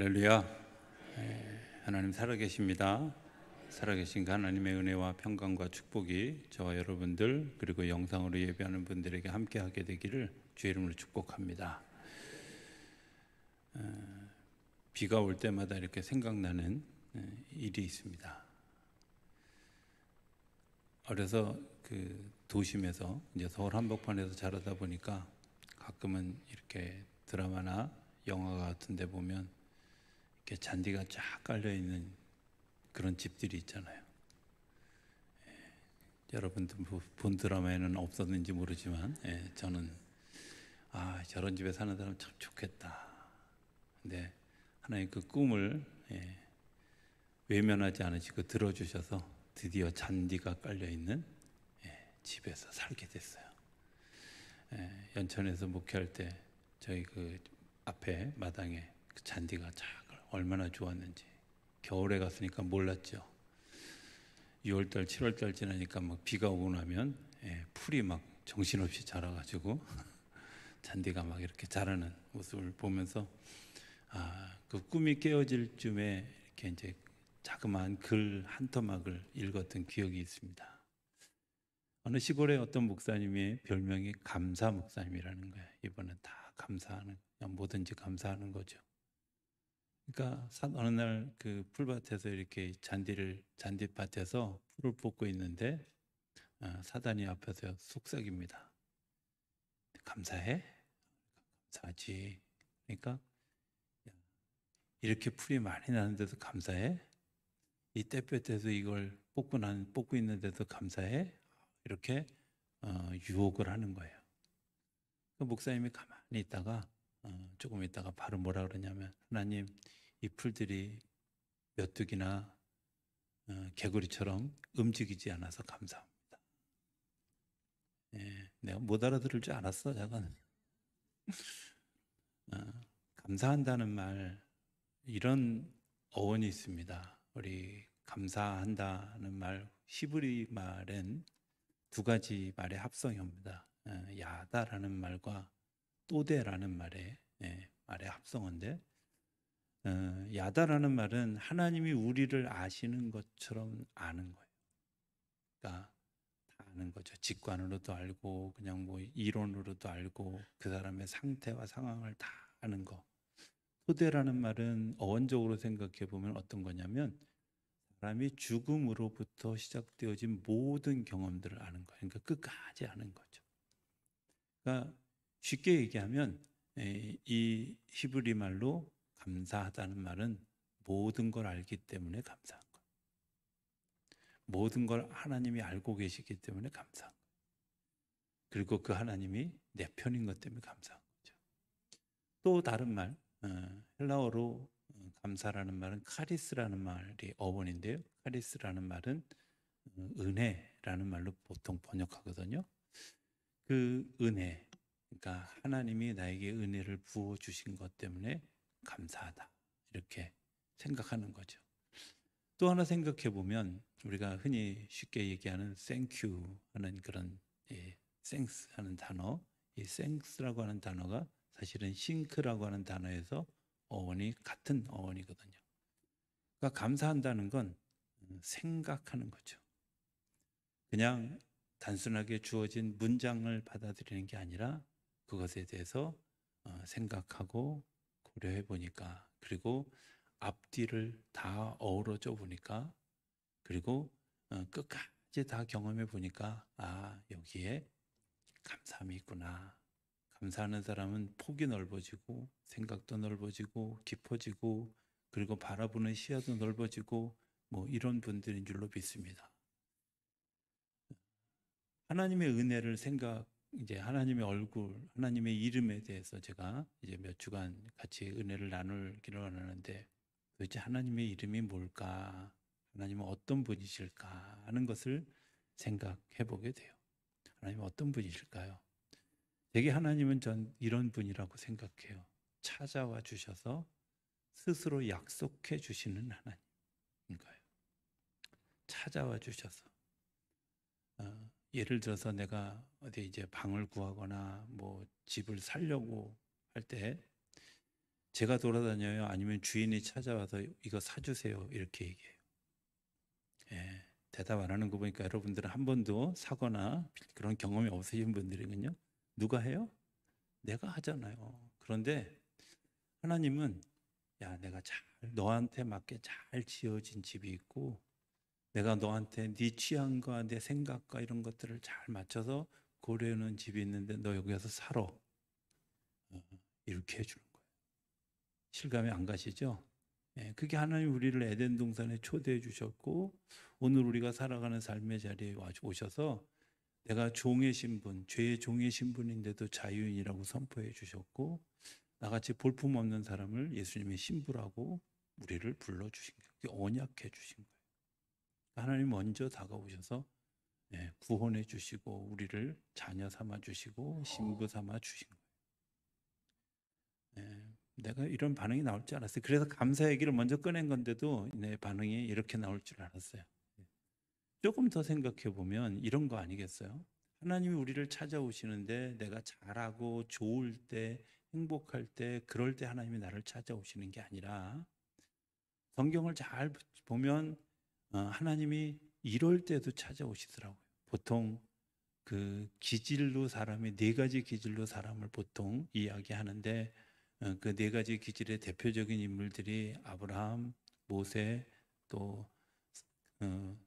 할렐루야. 하나님 살아계십니다. 살아계신 그 하나님의 은혜와 평강과 축복이 저와 여러분들 그리고 영상으로 예배하는 분들에게 함께하게 되기를 주의 이름으로 축복합니다. 비가 올 때마다 이렇게 생각나는 일이 있습니다. 어려서 그 도심에서 이제 서울 한복판에서 자라다 보니까 가끔은 이렇게 드라마나 영화 같은 데 보면 이렇게 잔디가 쫙 깔려 있는 그런 집들이 있잖아요. 여러분들 본 드라마에는 없었는지 모르지만 저는 저런 집에 사는 사람 참 좋겠다. 근데 하나님 그 꿈을 외면하지 않으시고 들어주셔서 드디어 잔디가 깔려 있는 집에서 살게 됐어요. 연천에서 목회할 때 저희 그 앞에 마당에 그 잔디가 쫙 얼마나 좋았는지 겨울에 갔으니까 몰랐죠. 6월달, 7월달 지나니까 막 비가 오고 나면 풀이 막 정신없이 자라가지고 잔디가 막 이렇게 자라는 모습을 보면서 그 꿈이 깨어질 쯤에 이렇게 이제 자그마한 글 한 토막을 읽었던 기억이 있습니다. 어느 시골의 어떤 목사님의 별명이 감사 목사님이라는 거예요. 이번엔 다 감사하는, 그냥 뭐든지 감사하는 거죠. 그러니까 어느 날 그 풀밭에서 이렇게 잔디밭에서 풀을 뽑고 있는데 사단이 앞에서 속삭입니다. 감사해? 감사하지. 그러니까 이렇게 풀이 많이 나는데도 감사해? 이 떼볕에서 이걸 뽑고 있는데도 감사해? 이렇게 유혹을 하는 거예요. 그 목사님이 가만히 있다가 조금 있다가 바로 뭐라 그러냐면, 하나님, 이 풀들이 메뚜기나 개구리처럼 움직이지 않아서 감사합니다. 내가 못 알아들을 줄 알았어, 잠깐. 감사한다는 말, 이런 어원이 있습니다. 우리 감사한다는 말, 히브리 말엔 두 가지 말의 합성어입니다. 야다라는 말과 또데라는 말의 합성어인데, 야다라는 말은 하나님이 우리를 아시는 것처럼 아는 거예요. 그러니까 다 아는 거죠. 직관으로도 알고 그냥 뭐 이론으로도 알고 그 사람의 상태와 상황을 다 아는 거. 토대라는 말은 어원적으로 생각해 보면 어떤 거냐면 사람이 죽음으로부터 시작되어진 모든 경험들을 아는 거예요. 그러니까 끝까지 아는 거죠. 그러니까 쉽게 얘기하면 이 히브리 말로 감사하다는 말은 모든 걸 알기 때문에 감사한 거예요. 모든 걸 하나님이 알고 계시기 때문에 감사한 거예요. 그리고 그 하나님이 내 편인 것 때문에 감사한 거죠. 또 다른 말, 헬라어로 감사라는 말은 카리스라는 말이 어원인데요. 카리스라는 말은 은혜라는 말로 보통 번역하거든요. 그 은혜, 그러니까 하나님이 나에게 은혜를 부어 주신 것 때문에 감사하다, 이렇게 생각하는 거죠. 또 하나 생각해 보면 우리가 흔히 쉽게 얘기하는 thank you 하는 그런 thanks 하는 단어, 이 thanks라고 하는 단어가 사실은 sink라고 하는 단어에서 어원이 같은 어원이거든요. 그러니까 감사한다는 건 생각하는 거죠. 그냥 단순하게 주어진 문장을 받아들이는 게 아니라 그것에 대해서 생각하고 고려해 보니까, 그리고 앞뒤를 다 어우러져 보니까, 그리고 끝까지 다 경험해 보니까 여기에 감사함이 있구나. 감사하는 사람은 폭이 넓어지고 생각도 넓어지고 깊어지고 그리고 바라보는 시야도 넓어지고 뭐 이런 분들인 줄로 믿습니다. 하나님의 은혜를 이제 하나님의 얼굴, 하나님의 이름에 대해서 제가 이제 몇 주간 같이 은혜를 나누기로 하는데, 도대체 하나님의 이름이 뭘까? 하나님은 어떤 분이실까? 하는 것을 생각해 보게 돼요. 하나님은 어떤 분이실까요? 되게 하나님은 전 이런 분이라고 생각해요. 찾아와 주셔서 스스로 약속해 주시는 하나님인 거예요. 찾아와 주셔서. 예를 들어서 내가 어디 이제 방을 구하거나 뭐 집을 살려고 할 때 제가 돌아다녀요? 아니면 주인이 찾아와서 이거 사주세요? 이렇게 얘기해요. 예, 대답 안 하는 거 보니까 여러분들은 한 번도 사거나 그런 경험이 없으신 분들이군요. 누가 해요? 내가 하잖아요. 그런데 하나님은 야, 내가 잘 너한테 맞게 잘 지어진 집이 있고 내가 너한테 네 취향과 내 생각과 이런 것들을 잘 맞춰서 고려해 놓은 집이 있는데 너 여기 와서 살아. 이렇게 해주는 거예요. 실감이 안 가시죠? 예, 그게 하나님 우리를 에덴 동산에 초대해 주셨고 오늘 우리가 살아가는 삶의 자리에 오셔서 내가 종의 신분, 죄의 종의 신분인데도 자유인이라고 선포해 주셨고 나같이 볼품없는 사람을 예수님의 신부라고 우리를 불러주신 거예요. 그게 언약해 주신 거예요. 하나님 먼저 다가오셔서 구원해 주시고 우리를 자녀 삼아 주시고 신부 삼아 주신 거예요. 내가 이런 반응이 나올 줄 알았어요. 그래서 감사 얘기를 먼저 꺼낸 건데도 내 반응이 이렇게 나올 줄 알았어요. 조금 더 생각해 보면 이런 거 아니겠어요? 하나님이 우리를 찾아오시는데 내가 잘하고 좋을 때 행복할 때 그럴 때 하나님이 나를 찾아오시는 게 아니라 성경을 잘 보면 하나님이 이럴 때도 찾아오시더라고요. 보통 그 기질로 사람이 네 가지 기질로 사람을 보통 이야기하는데 그 네 가지 기질의 대표적인 인물들이 아브라함, 모세, 또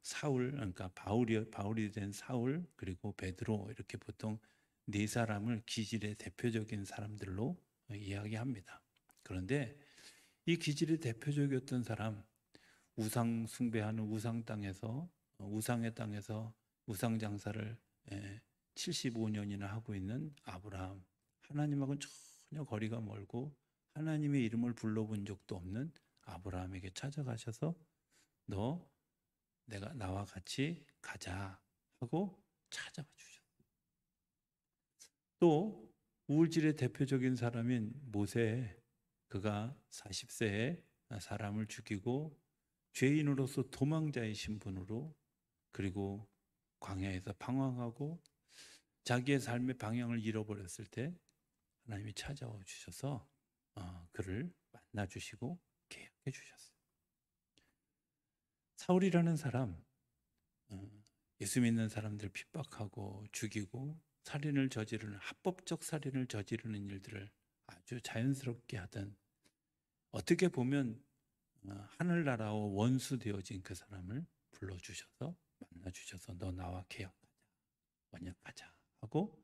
사울, 그러니까 바울이 된 사울 그리고 베드로 이렇게 보통 네 사람을 기질의 대표적인 사람들로 이야기합니다. 그런데 이 기질의 대표적이었던 사람, 우상 숭배하는 우상 땅에서 우상의 땅에서 우상 장사를 75년이나 하고 있는 아브라함, 하나님하고는 전혀 거리가 멀고 하나님의 이름을 불러본 적도 없는 아브라함에게 찾아가셔서 너 내가 나와 같이 가자 하고 찾아와 주셨어요. 또 우울질의 대표적인 사람인 모세, 그가 40세에 사람을 죽이고 죄인으로서 도망자의 신분으로 그리고 광야에서 방황하고 자기의 삶의 방향을 잃어버렸을 때 하나님이 찾아와 주셔서 그를 만나 주시고 계약해 주셨어요. 사울이라는 사람, 예수 믿는 사람들 핍박하고 죽이고 살인을 저지르는 합법적 살인을 저지르는 일들을 아주 자연스럽게 하던 어떻게 보면 하늘나라와 원수 되어진 그 사람을 불러주셔서 만나주셔서 너 나와 계약하자, 언약하자 하고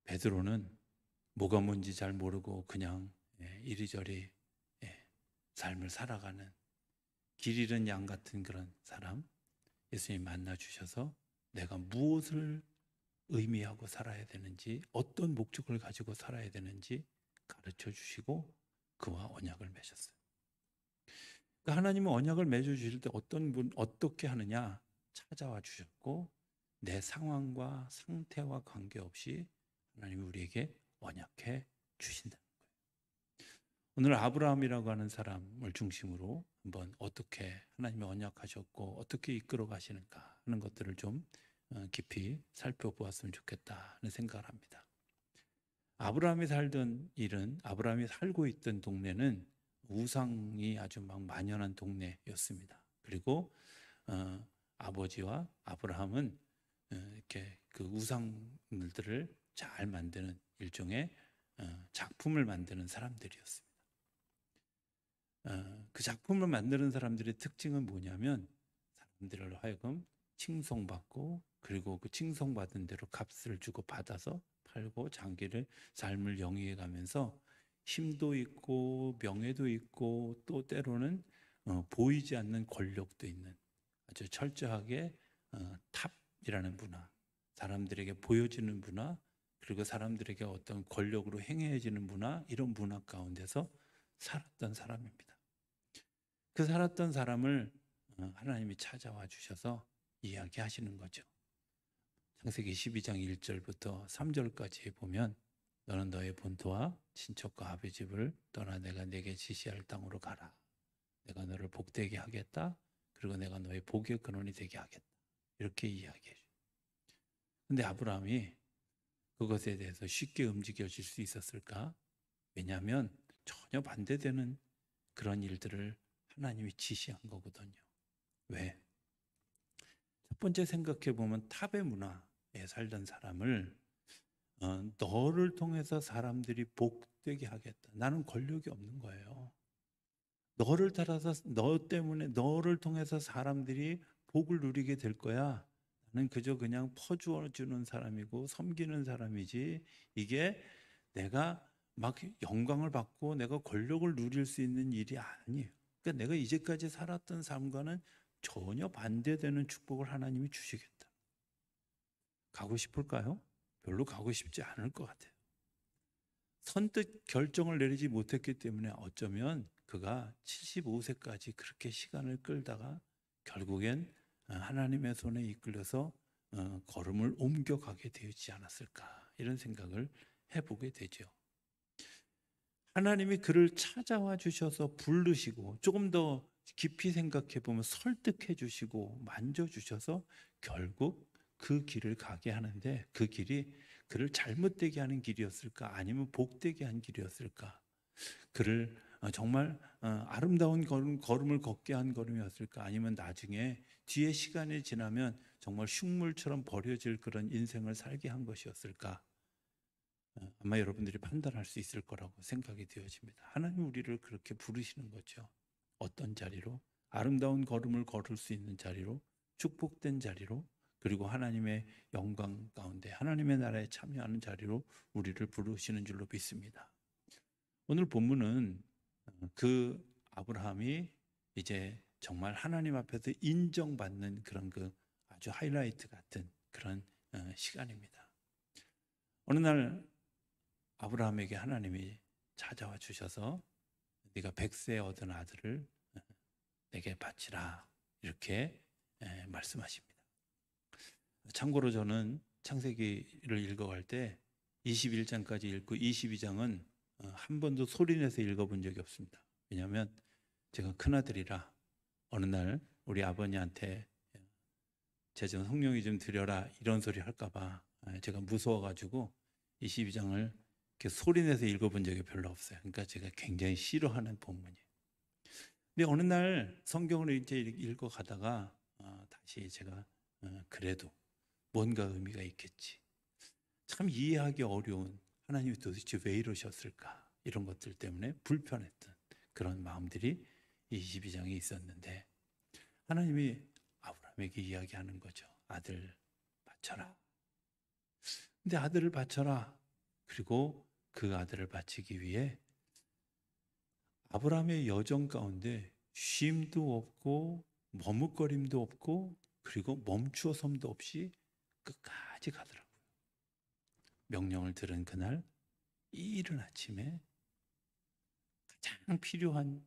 베드로는 뭐가 뭔지 잘 모르고 그냥 이리저리 삶을 살아가는 길 잃은 양 같은 그런 사람 예수님 만나주셔서 내가 무엇을 의미하고 살아야 되는지 어떤 목적을 가지고 살아야 되는지 가르쳐 주시고 그와 언약을 맺었어요. 그러니까 하나님은 언약을 맺어 주실 때 어떤 분 어떻게 하느냐 찾아와 주셨고 내 상황과 상태와 관계없이 하나님이 우리에게 언약해 주신다는 거예요. 오늘 아브라함이라고 하는 사람을 중심으로 한번 어떻게 하나님이 언약하셨고 어떻게 이끌어 가시는가 하는 것들을 좀 깊이 살펴보았으면 좋겠다는 생각을 합니다. 아브라함이 살던 일은 아브라함이 살고 있던 동네는 우상이 아주 막 만연한 동네였습니다. 그리고 아버지와 아브라함은 이렇게 그 우상들을 잘 만드는 일종의 작품을 만드는 사람들이었습니다. 그 작품을 만드는 사람들의 특징은 뭐냐면 사람들을 하여금 칭송받고 그리고 그 칭송받은 대로 값을 주고 받아서 팔고 장기를 삶을 영위해 가면서 힘도 있고 명예도 있고 또 때로는 보이지 않는 권력도 있는 아주 철저하게 탑이라는 문화, 사람들에게 보여지는 문화, 그리고 사람들에게 어떤 권력으로 행해지는 문화, 이런 문화 가운데서 살았던 사람입니다. 그 살았던 사람을 하나님이 찾아와 주셔서 이야기하시는 거죠. 창세기 12장 1절부터 3절까지 보면 너는 너의 본토와 친척과 아버지 집을 떠나 내가 내게 지시할 땅으로 가라. 내가 너를 복되게 하겠다. 그리고 내가 너의 복의 근원이 되게 하겠다. 이렇게 이야기해 줘요. 근데 아브라함이 그것에 대해서 쉽게 움직여질 수 있었을까? 왜냐하면 전혀 반대되는 그런 일들을 하나님이 지시한 거거든요. 왜? 첫 번째 생각해 보면 탑의 문화에 살던 사람을 너를 통해서 사람들이 복되게 하겠다. 나는 권력이 없는 거예요. 너를 따라서 너 때문에 너를 통해서 사람들이 복을 누리게 될 거야. 나는 그저 그냥 퍼주어 주는 사람이고 섬기는 사람이지 이게 내가 막 영광을 받고 내가 권력을 누릴 수 있는 일이 아니에요. 그러니까 내가 이제까지 살았던 삶과는 전혀 반대되는 축복을 하나님이 주시겠다. 가고 싶을까요? 별로 가고 싶지 않을 것 같아요. 선뜻 결정을 내리지 못했기 때문에 어쩌면 그가 75세까지 그렇게 시간을 끌다가 결국엔 하나님의 손에 이끌려서 걸음을 옮겨가게 되지 않았을까 이런 생각을 해보게 되죠. 하나님이 그를 찾아와 주셔서 부르시고 조금 더 깊이 생각해 보면 설득해 주시고 만져 주셔서 결국 그 길을 가게 하는데 그 길이 그를 잘못되게 하는 길이었을까 아니면 복되게 한 길이었을까 그를 정말 아름다운 걸음을 걷게 한 걸음이었을까 아니면 나중에 뒤에 시간이 지나면 정말 흉물처럼 버려질 그런 인생을 살게 한 것이었을까 아마 여러분들이 판단할 수 있을 거라고 생각이 되어집니다. 하나님 우리를 그렇게 부르시는 거죠. 어떤 자리로? 아름다운 걸음을 걸을 수 있는 자리로, 축복된 자리로, 그리고 하나님의 영광 가운데 하나님의 나라에 참여하는 자리로 우리를 부르시는 줄로 믿습니다. 오늘 본문은 그 아브라함이 이제 정말 하나님 앞에서 인정받는 그런 그 아주 하이라이트 같은 그런 시간입니다. 어느 날 아브라함에게 하나님이 찾아와 주셔서 네가 100세에 얻은 아들을 내게 바치라 이렇게 말씀하십니다. 참고로 저는 창세기를 읽어갈 때 21장까지 읽고 22장은 한 번도 소리내서 읽어본 적이 없습니다. 왜냐하면 제가 큰아들이라 어느 날 우리 아버님한테 제 좀 성령이 좀 드려라 이런 소리 할까 봐 제가 무서워가지고 22장을 이렇게 소리내서 읽어본 적이 별로 없어요. 그러니까 제가 굉장히 싫어하는 본문이에요. 근데 어느 날 성경을 이제 읽어가다가 다시 제가 그래도 뭔가 의미가 있겠지. 참 이해하기 어려운 하나님이 도대체 왜 이러셨을까 이런 것들 때문에 불편했던 그런 마음들이 22장에 있었는데 하나님이 아브라함에게 이야기하는 거죠. 아들 바쳐라. 근데 아들을 바쳐라. 그리고 그 아들을 바치기 위해 아브라함의 여정 가운데 쉼도 없고 머뭇거림도 없고 그리고 멈추어 섬도 없이 끝까지 가더라고요. 명령을 들은 그날 이 이른 아침에 가장 필요한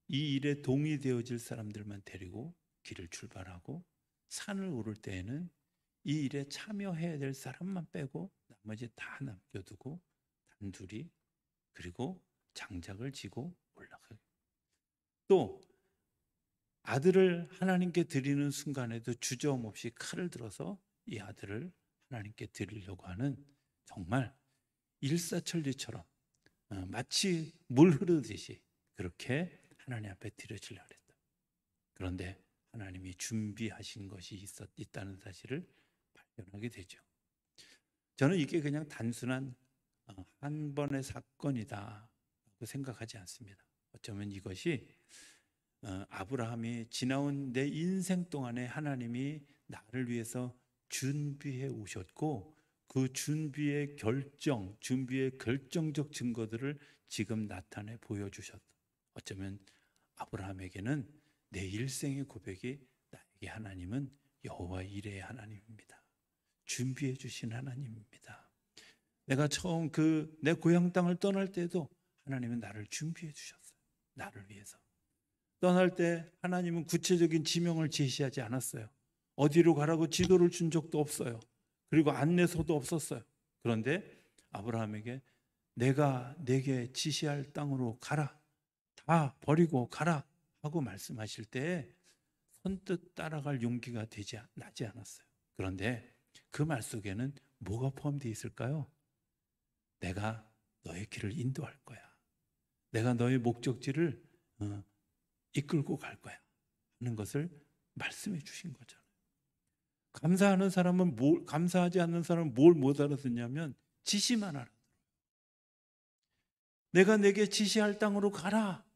이 일에 동의되어질 사람들만 데리고 길을 출발하고 산을 오를 때에는 이 일에 참여해야 될 사람만 빼고 나머지 다 남겨두고 단둘이 그리고 장작을 지고 올라가요. 또 아들을 하나님께 드리는 순간에도 주저없이 칼을 들어서 이 아들을 하나님께 드리려고 하는 정말 일사천리처럼 마치 물 흐르듯이 그렇게 하나님 앞에 드려지려고 했다. 그런데 하나님이 준비하신 것이 있다는 사실을 발견하게 되죠. 저는 이게 그냥 단순한 한 번의 사건이다 생각하지 않습니다. 어쩌면 이것이 아브라함이 지나온 내 인생 동안에 하나님이 나를 위해서 준비해 오셨고 그 준비의 결정적 증거들을 지금 나타내 보여주셨다. 어쩌면 아브라함에게는 내 일생의 고백이 나에게 하나님은 여호와 이레의 하나님입니다. 준비해 주신 하나님입니다. 내가 처음 내 고향 땅을 떠날 때도 하나님은 나를 준비해 주셨어요. 나를 위해서. 떠날 때 하나님은 구체적인 지명을 제시하지 않았어요. 어디로 가라고 지도를 준 적도 없어요. 그리고 안내서도 없었어요. 그런데 아브라함에게 내가 내게 지시할 땅으로 가라. 다 버리고 가라 하고 말씀하실 때 선뜻 따라갈 용기가 나지 않았어요. 그런데 그 말 속에는 뭐가 포함되어 있을까요? 내가 너의 길을 인도할 거야. 내가 너의 목적지를 이끌고 갈 거야 하는 것을 말씀해 주신 거잖아요. 감사하는 사람은 감사하지 않는 사람은 뭘 못 알아듣냐면 지시만 알아. 내가 내게 지시할 땅으로 가라.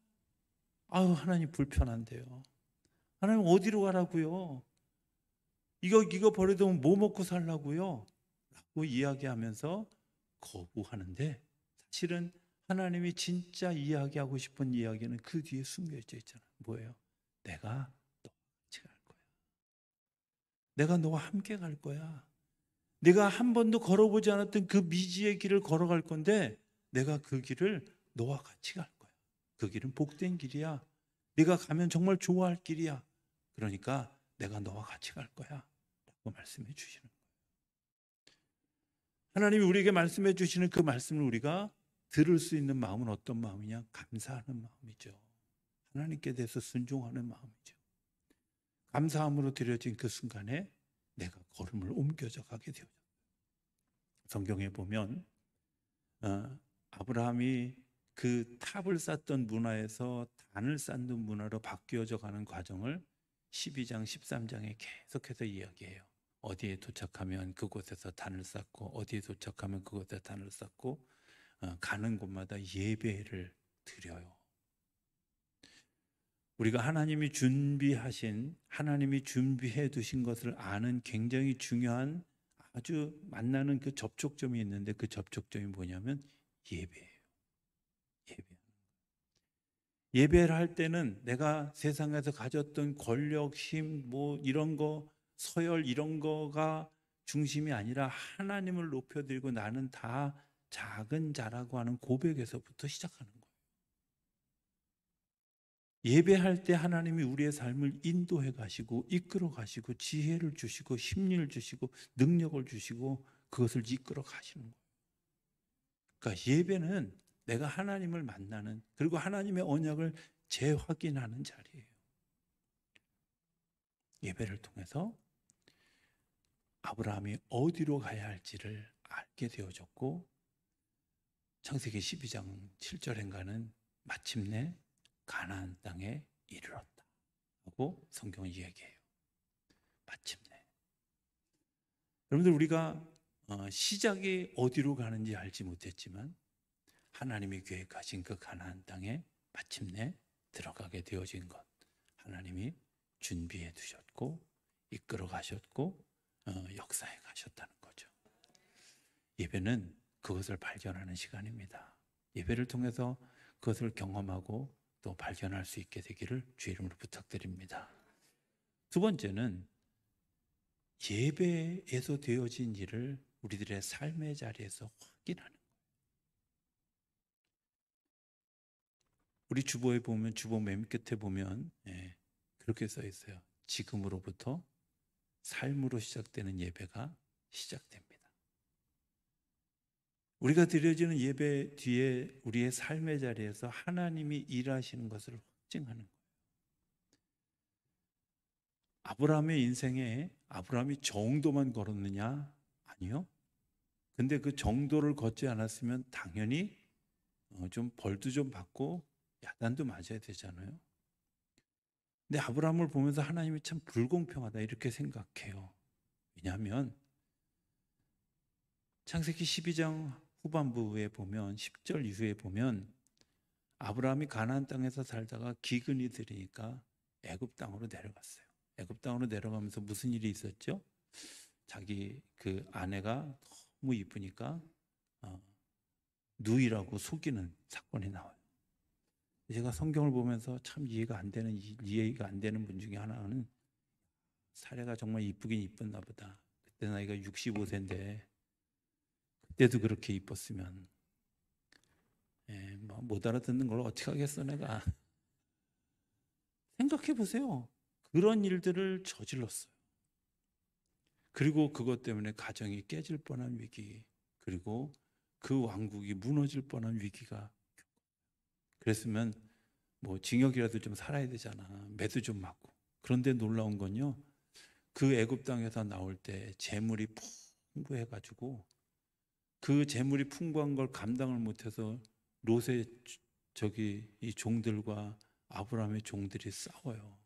아유, 하나님 불편한데요. 하나님 어디로 가라고요? 이거 버려두면 뭐 먹고 살라고요? 라고 이야기하면서 거부하는데, 사실은 하나님이 진짜 이야기하고 싶은 이야기는 그 뒤에 숨겨져 있잖아요. 뭐예요? 내가 너와 같이 갈 거야. 내가 너와 함께 갈 거야. 내가 한 번도 걸어보지 않았던 그 미지의 길을 걸어갈 건데 내가 그 길을 너와 같이 갈 거야. 그 길은 복된 길이야. 네가 가면 정말 좋아할 길이야. 그러니까 내가 너와 같이 갈 거야 라고 말씀해 주시는 거예요. 하나님이 우리에게 말씀해 주시는 그 말씀을 우리가 들을 수 있는 마음은 어떤 마음이냐? 감사하는 마음이죠. 하나님께 대해서 순종하는 마음이죠. 감사함으로 드려진 그 순간에 내가 걸음을 옮겨져 가게 되어요. 성경에 보면 아브라함이 그 탑을 쌓던 문화에서 단을 쌓는 문화로 바뀌어져 가는 과정을 12장, 13장에 계속해서 이야기해요. 어디에 도착하면 그곳에서 단을 쌓고 어디에 도착하면 그곳에 단을 쌓고 가는 곳마다 예배를 드려요. 우리가 하나님이 준비해 두신 것을 아는 굉장히 중요한 아주 만나는 그 접촉점이 있는데 그 접촉점이 뭐냐면 예배예요. 예배를 할 때는 내가 세상에서 가졌던 권력, 힘, 뭐 이런 거, 서열 이런 거가 중심이 아니라 하나님을 높여드리고 나는 다 작은 자라고 하는 고백에서부터 시작하는 거예요. 예배할 때 하나님이 우리의 삶을 인도해 가시고 이끌어 가시고 지혜를 주시고 심리를 주시고 능력을 주시고 그것을 이끌어 가시는 거예요. 그러니까 예배는 내가 하나님을 만나는, 그리고 하나님의 언약을 재확인하는 자리예요. 예배를 통해서 아브라함이 어디로 가야 할지를 알게 되어졌고, 창세기 12장 7절인가는 마침내 가나안 땅에 이르렀다 하고 성경은 이야기해요. 마침내. 여러분들, 우리가 시작이 어디로 가는지 알지 못했지만 하나님이 계획하신 그 가나안 땅에 마침내 들어가게 되어진 것, 하나님이 준비해 두셨고 이끌어 가셨고 역사해 가셨다는 거죠. 예배는 그것을 발견하는 시간입니다. 예배를 통해서 그것을 경험하고 또 발견할 수 있게 되기를 주의 이름으로 부탁드립니다. 두 번째는 예배에서 되어진 일을 우리들의 삶의 자리에서 확인하는 거예요. 우리 주보에 보면, 주보 맨 끝에 보면 그렇게 써 있어요. 지금으로부터 삶으로 시작되는 예배가 시작됩니다. 우리가 드려지는 예배 뒤에 우리의 삶의 자리에서 하나님이 일하시는 것을 확증하는 거예요. 아브라함의 인생에 아브라함이 정도만 걸었느냐? 아니요. 근데 그 정도를 걷지 않았으면 당연히 좀 벌도 좀 받고 야단도 맞아야 되잖아요. 근데 아브라함을 보면서 하나님이 참 불공평하다 이렇게 생각해요. 왜냐하면 창세기 12장 후반부에 보면 10절 이후에 보면 아브라함이 가나안 땅에서 살다가 기근이 들으니까 애굽 땅으로 내려갔어요. 애굽 땅으로 내려가면서 무슨 일이 있었죠? 자기 그 아내가 너무 이쁘니까 누이라고 속이는 사건이 나와요. 제가 성경을 보면서 참 이해가 안 되는 분 중에 하나는 사례가 정말 이쁘긴 이뻤나 보다. 그때 나이가 65세인데 그때도 그렇게 이뻤으면 뭐 못 알아듣는 걸 어떻게 하겠어 내가. 생각해 보세요. 그런 일들을 저질렀어요. 그리고 그것 때문에 가정이 깨질 뻔한 위기, 그리고 그 왕국이 무너질 뻔한 위기가. 그랬으면 뭐 징역이라도 좀 살아야 되잖아. 매도 좀 맞고. 그런데 놀라운 건요, 그 애굽 땅에서 나올 때 재물이 풍부해가지고 그 재물이 풍부한 걸 감당을 못해서 롯의 이 종들과 아브라함의 종들이 싸워요.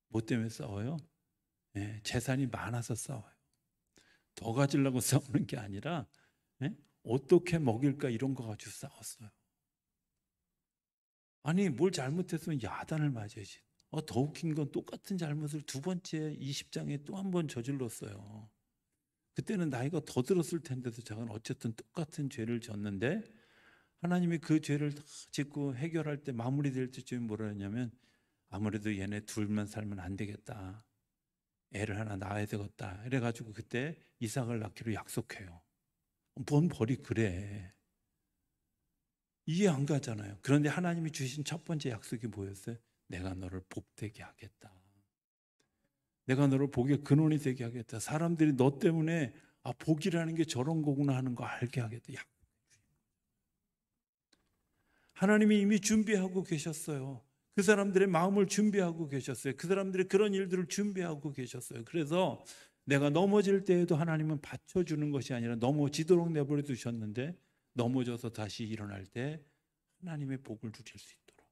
뭐 때문에 싸워요? 재산이 많아서 싸워요. 더 가지려고 싸우는 게 아니라 어떻게 먹일까 이런 거 가지고 싸웠어요. 아니 뭘 잘못했으면 야단을 맞아야지. 더 웃긴 건 똑같은 잘못을 두 번째 20장에 또 한 번 저질렀어요. 그때는 나이가 더 들었을 텐데도 저건 어쨌든 똑같은 죄를 졌는데 하나님이 그 죄를 다 짓고 해결할 때 마무리될 때쯤에 뭐라 했냐면 아무래도 얘네 둘만 살면 안 되겠다. 애를 하나 낳아야 되겠다. 이래가지고 그때 이삭을 낳기로 약속해요. 뭔 벌이 그래. 이해 안 가잖아요. 그런데 하나님이 주신 첫 번째 약속이 뭐였어요? 내가 너를 복되게 하겠다. 내가 너를 복의 근원이 되게 하겠다. 사람들이 너 때문에 복이라는 게 저런 거구나 하는 거 알게 하겠다. 하나님이 이미 준비하고 계셨어요. 그 사람들의 마음을 준비하고 계셨어요. 그 사람들의 그런 일들을 준비하고 계셨어요. 그래서 내가 넘어질 때에도 하나님은 받쳐주는 것이 아니라 넘어지도록 내버려 두셨는데 넘어져서 다시 일어날 때 하나님의 복을 누릴 수 있도록.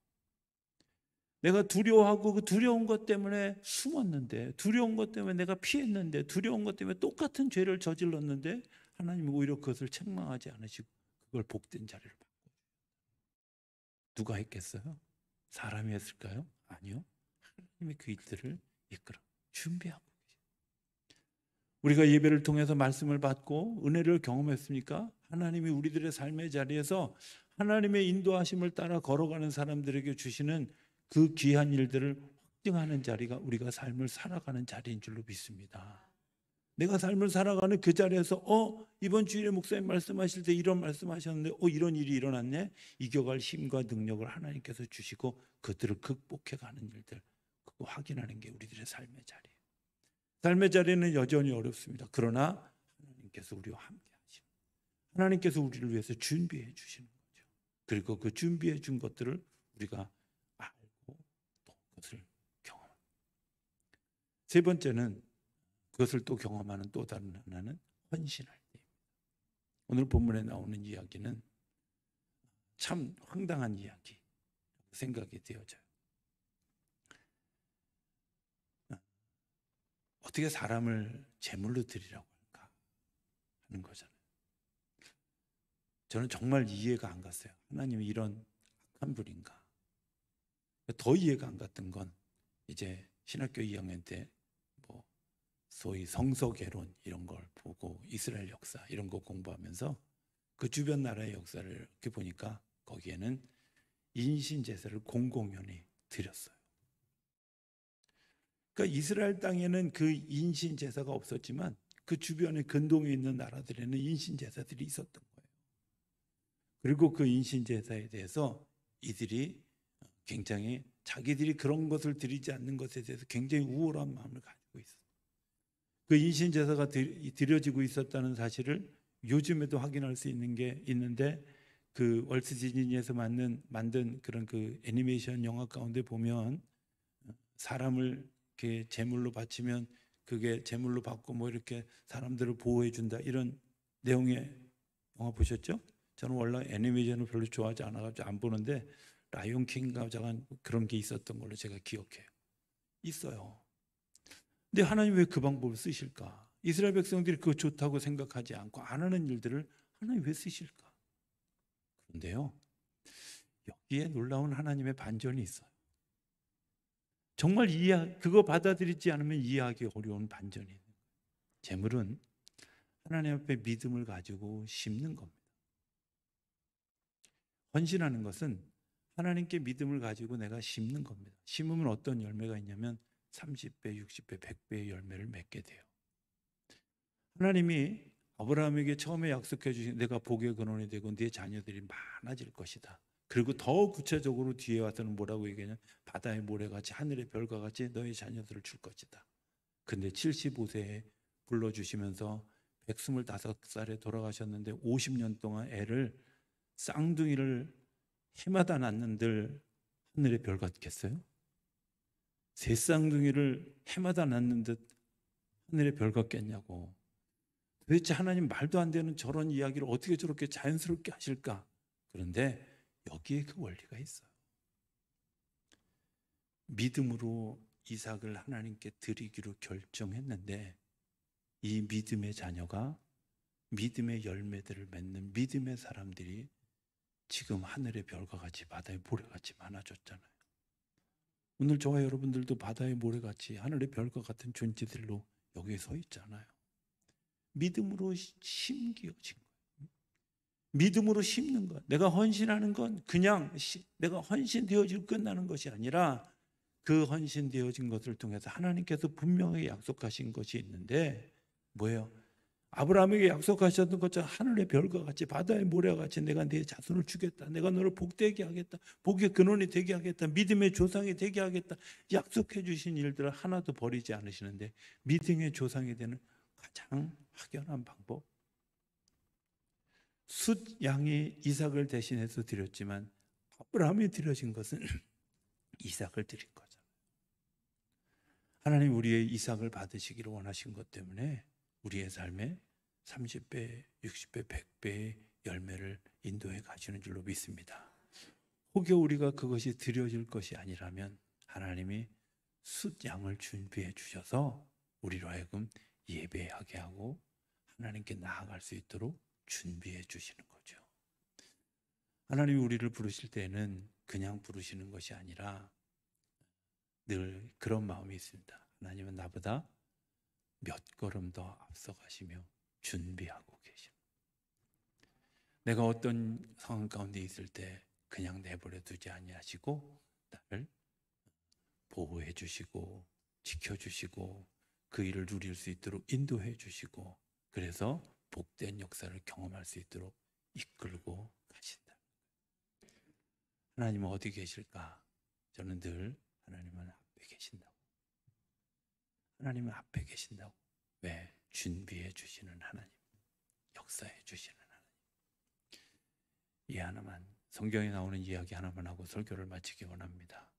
내가 두려워하고 그 두려운 것 때문에 숨었는데, 두려운 것 때문에 내가 피했는데, 두려운 것 때문에 똑같은 죄를 저질렀는데 하나님은 오히려 그것을 책망하지 않으시고 그걸 복된 자리를 받고. 누가 했겠어요? 사람이 했을까요? 아니요. 하나님이 그 일들을 이끌어 준비하고 계세요. 우리가 예배를 통해서 말씀을 받고 은혜를 경험했습니까? 하나님이 우리들의 삶의 자리에서 하나님의 인도하심을 따라 걸어가는 사람들에게 주시는 그 귀한 일들을 확증하는 자리가 우리가 삶을 살아가는 자리인 줄로 믿습니다. 내가 삶을 살아가는 그 자리에서 이번 주일에 목사님 말씀하실 때 이런 말씀하셨는데 이런 일이 일어났네. 이겨갈 힘과 능력을 하나님께서 주시고 그들을 극복해가는 일들, 그거 확인하는 게 우리들의 삶의 자리예요. 삶의 자리는 여전히 어렵습니다. 그러나 하나님께서 우리와 함께 하시고 하나님께서 우리를 위해서 준비해 주시는 거죠. 그리고 그 준비해 준 것들을 우리가 알고 또 그것을 경험합니다. 세 번째는 그것을 또 경험하는 또 다른 하나는 헌신할 때입니다. 오늘 본문에 나오는 이야기는 참 황당한 이야기 생각이 되어져요. 어떻게 사람을 제물로 드리라고 할까 하는 거잖아요. 저는 정말 이해가 안 갔어요. 하나님이 이런 악한 분인가. 더 이해가 안 갔던 건 이제 신학교 2학년 때 소위 성서개론 이런 걸 보고 이스라엘 역사 이런 거 공부하면서 그 주변 나라의 역사를 이렇게 보니까 거기에는 인신제사를 공공연히 드렸어요. 그러니까 이스라엘 땅에는 그 인신제사가 없었지만 그 주변에 근동에 있는 나라들에는 인신제사들이 있었던 거예요. 그리고 그 인신제사에 대해서 이들이 굉장히 자기들이 그런 것을 드리지 않는 것에 대해서 굉장히 우월한 마음을 가지고 있어요. 그 인신제사가 드려지고 있었다는 사실을 요즘에도 확인할 수 있는 게 있는데 그 월트 디즈니에서 만든 그런 그 애니메이션 영화 가운데 보면 사람을 이렇게 제물로 바치면 그게 제물로 받고 뭐 이렇게 사람들을 보호해 준다 이런 내용의 영화 보셨죠? 저는 원래 애니메이션을 별로 좋아하지 않아가지고 안 보는데 라이온 킹인가 그런 게 있었던 걸로 제가 기억해요. 있어요. 근데 하나님 왜 그 방법을 쓰실까? 이스라엘 백성들이 그거 좋다고 생각하지 않고 안 하는 일들을 하나님 왜 쓰실까? 그런데요, 여기에 놀라운 하나님의 반전이 있어요. 정말 그거 받아들이지 않으면 이해하기 어려운 반전이 있는 거예요. 제물은 하나님 앞에 믿음을 가지고 심는 겁니다. 헌신하는 것은 하나님께 믿음을 가지고 내가 심는 겁니다. 심으면 어떤 열매가 있냐면 30배, 60배, 100배의 열매를 맺게 돼요. 하나님이 아브라함에게 처음에 약속해 주신 내가 복의 근원이 되고 네 자녀들이 많아질 것이다. 그리고 더 구체적으로 뒤에 와서는 뭐라고 얘기하냐? 바다의 모래같이 하늘의 별과 같이 너의 자녀들을 줄 것이다. 근데 75세에 불러주시면서 125살에 돌아가셨는데 50년 동안 애를 쌍둥이를 해마다 낳는들 하늘의 별 같겠어요? 새 쌍둥이를 해마다 낳는 듯 하늘의 별 같겠냐고. 도대체 하나님 말도 안 되는 저런 이야기를 어떻게 저렇게 자연스럽게 하실까? 그런데 여기에 그 원리가 있어요. 믿음으로 이삭을 하나님께 드리기로 결정했는데 이 믿음의 자녀가 믿음의 열매들을 맺는 믿음의 사람들이 지금 하늘의 별과 같이 바다의 모래같이 많아졌잖아요. 오늘 저와 여러분들도 바다의 모래같이 하늘의 별과 같은 존재들로 여기에 서 있잖아요. 믿음으로 심기어진 거예요. 믿음으로 심는 것. 내가 헌신하는 건 그냥 내가 헌신되어지고 끝나는 것이 아니라 그 헌신되어진 것을 통해서 하나님께서 분명하게 약속하신 것이 있는데 뭐예요? 아브라함에게 약속하셨던 것처럼 하늘의 별과 같이 바다의 모래와 같이 내가 네 자손을 주겠다. 내가 너를 복되게 하겠다. 복의 근원이 되게 하겠다. 믿음의 조상이 되게 하겠다. 약속해 주신 일들을 하나도 버리지 않으시는데 믿음의 조상이 되는 가장 확연한 방법. 숫 양의 이삭을 대신해서 드렸지만 아브라함이 드려진 것은 이삭을 드린 거잖아요. 하나님 우리의 이삭을 받으시기를 원하신 것 때문에 우리의 삶에 30배, 60배, 100배의 열매를 인도해 가시는 줄로 믿습니다. 혹여 우리가 그것이 드려질 것이 아니라면 하나님이 숫 양을 준비해 주셔서 우리로 하여금 예배하게 하고 하나님께 나아갈 수 있도록 준비해 주시는 거죠. 하나님이 우리를 부르실 때는 그냥 부르시는 것이 아니라 늘 그런 마음이 있습니다. 하나님은 나보다 몇 걸음 더 앞서가시며 준비하고 계십니다. 내가 어떤 상황 가운데 있을 때 그냥 내버려 두지 아니하시고 나를 보호해 주시고 지켜주시고 그 일을 누릴 수 있도록 인도해 주시고 그래서 복된 역사를 경험할 수 있도록 이끌고 가신다. 하나님은 어디 계실까? 저는 늘 하나님은 앞에 계신다고. 하나님은 앞에 계신다고. 왜? 준비해 주시는 하나님, 역사해 주시는 하나님. 이 하나만, 성경에 나오는 이야기 하나만 하고 설교를 마치기 원합니다.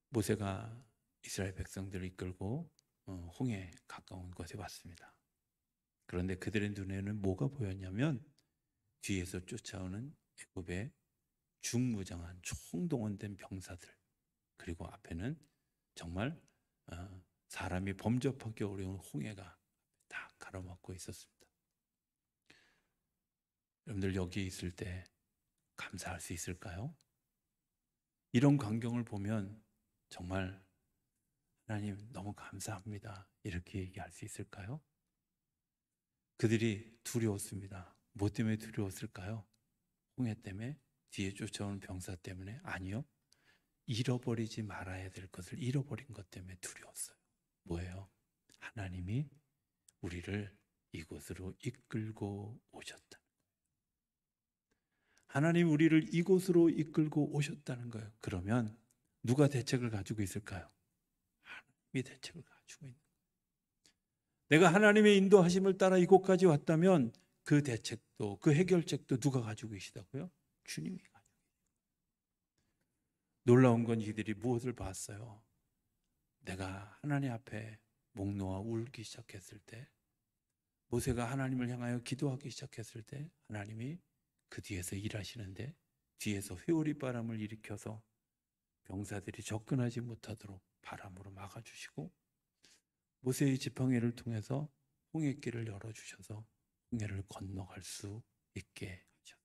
모세가 이스라엘 백성들을 이끌고 홍해 가까운 곳에 왔습니다. 그런데 그들의 눈에는 뭐가 보였냐면 뒤에서 쫓아오는 애굽의 중무장한 총동원된 병사들, 그리고 앞에는 정말 사람이 범접하기 어려운 홍해가 다 가로막고 있었습니다. 여러분들 여기 있을 때 감사할 수 있을까요? 이런 광경을 보면 정말 하나님 너무 감사합니다 이렇게 얘기할 수 있을까요? 그들이 두려웠습니다. 뭐 때문에 두려웠을까요? 홍해 때문에? 뒤에 쫓아오는 병사 때문에? 아니요. 잃어버리지 말아야 될 것을 잃어버린 것 때문에 두려웠어요. 뭐예요? 하나님이 우리를 이곳으로 이끌고 오셨다. 하나님 우리를 이곳으로 이끌고 오셨다는 거예요. 그러면 누가 대책을 가지고 있을까요? 하나님이 대책을 가지고 있는 거예요. 내가 하나님의 인도하심을 따라 이곳까지 왔다면 그 대책도 그 해결책도 누가 가지고 계시다고요? 주님이 가지고 계세요. 놀라운 건 이들이 무엇을 봤어요? 내가 하나님 앞에 목 놓아 울기 시작했을 때, 모세가 하나님을 향하여 기도하기 시작했을 때 하나님이 그 뒤에서 일하시는데 뒤에서 회오리 바람을 일으켜서 병사들이 접근하지 못하도록 바람으로 막아주시고 모세의 지팡이를 통해서 홍해길을 열어주셔서 홍해를 건너갈 수 있게 하셨어요.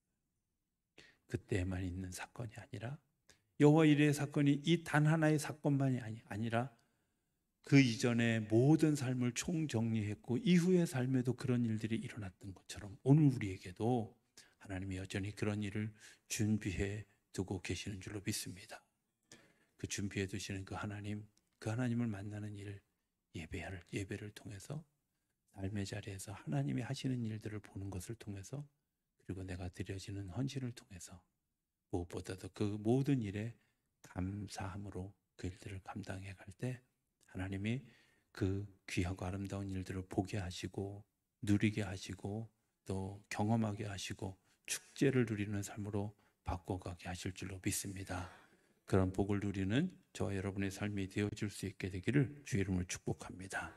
그때만 있는 사건이 아니라 여호와 이레의 사건이 이 단 하나의 사건만이 아니라 그 이전의 모든 삶을 총정리했고 이후의 삶에도 그런 일들이 일어났던 것처럼 오늘 우리에게도 하나님이 여전히 그런 일을 준비해 두고 계시는 줄로 믿습니다. 그 준비해 두시는 그 하나님을 만나는 일, 예배를 통해서 삶의 자리에서 하나님이 하시는 일들을 보는 것을 통해서 그리고 내가 드려지는 헌신을 통해서 무엇보다도 그 모든 일에 감사함으로 그 일들을 감당해 갈 때 하나님이 그 귀하고 아름다운 일들을 보게 하시고 누리게 하시고 또 경험하게 하시고 축제를 누리는 삶으로 바꿔가게 하실 줄로 믿습니다. 그런 복을 누리는 저와 여러분의 삶이 되어줄 수 있게 되기를 주의 이름으로 축복합니다.